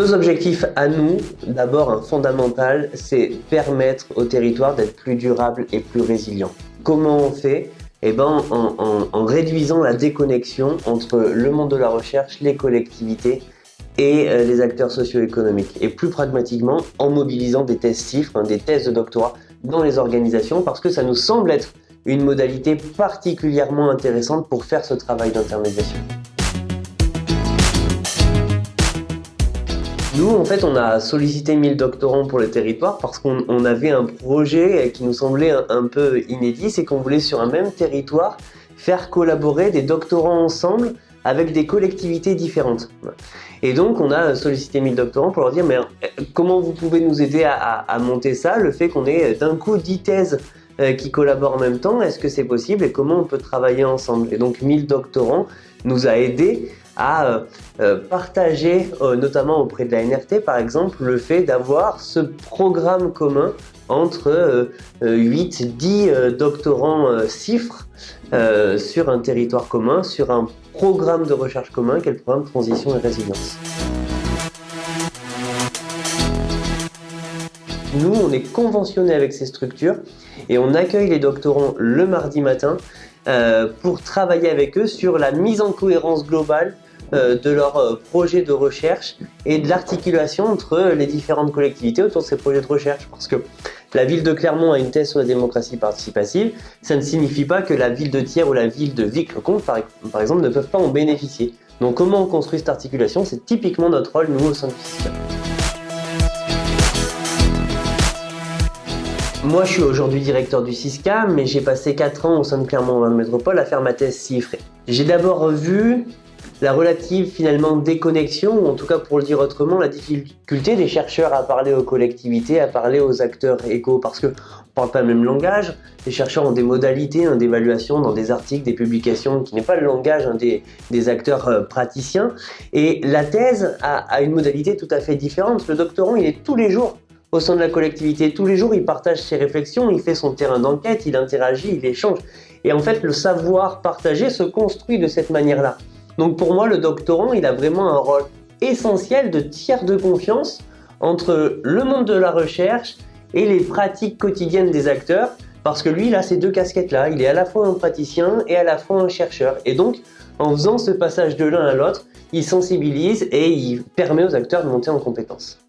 Nos objectifs à nous, d'abord un fondamental, c'est permettre au territoire d'être plus durable et plus résilient. Comment on fait? En réduisant la déconnexion entre le monde de la recherche, les collectivités et les acteurs socio-économiques. Et plus pragmatiquement, en mobilisant des thèses CIFRE, des thèses de doctorat dans les organisations, parce que ça nous semble être une modalité particulièrement intéressante pour faire ce travail d'intermédiation. Nous, en fait, on a sollicité 1000 doctorants pour le territoire parce qu'on avait un projet qui nous semblait un peu inédit, c'est qu'on voulait sur un même territoire faire collaborer des doctorants ensemble avec des collectivités différentes. Et donc, on a sollicité 1000 doctorants pour leur dire mais comment vous pouvez nous aider à monter ça, le fait qu'on ait d'un coup 10 thèses qui collaborent en même temps, est-ce que c'est possible et comment on peut travailler ensemble? Et donc 1000 doctorants nous a aidés à partager, notamment auprès de la NRT par exemple, le fait d'avoir ce programme commun entre 8-10 doctorants CIFRE sur un territoire commun, sur un programme de recherche commun qu'est le programme Transition et Résilience. Nous, on est conventionné avec ces structures et on accueille les doctorants le mardi matin pour travailler avec eux sur la mise en cohérence globale de leur projet de recherche et de l'articulation entre les différentes collectivités autour de ces projets de recherche. Parce que la ville de Clermont a une thèse sur la démocratie participative, ça ne signifie pas que la ville de Thiers ou la ville de Vic-le-Comte, par exemple, ne peuvent pas en bénéficier. Donc comment on construit cette articulation, c'est typiquement notre rôle, nous, au sein du CISCA. Moi, je suis aujourd'hui directeur du CISCA, mais j'ai passé 4 ans au sein de Clermont Métropole à faire ma thèse CIFRE. J'ai d'abord vu la relative finalement déconnexion, ou en tout cas pour le dire autrement, la difficulté des chercheurs à parler aux collectivités, à parler aux acteurs éco, parce qu'on ne parle pas le même langage. Les chercheurs ont des modalités d'évaluation dans des articles, des publications, qui n'est pas le langage des acteurs praticiens. Et la thèse a une modalité tout à fait différente. Le doctorant, il est tous les jours au sein de la collectivité. Tous les jours, il partage ses réflexions, il fait son terrain d'enquête, il interagit, il échange. Et en fait, le savoir partagé se construit de cette manière-là. Donc pour moi, le doctorant, il a vraiment un rôle essentiel de tiers de confiance entre le monde de la recherche et les pratiques quotidiennes des acteurs, parce que lui, il a ces deux casquettes-là. Il est à la fois un praticien et à la fois un chercheur. Et donc, en faisant ce passage de l'un à l'autre, il sensibilise et il permet aux acteurs de monter en compétences.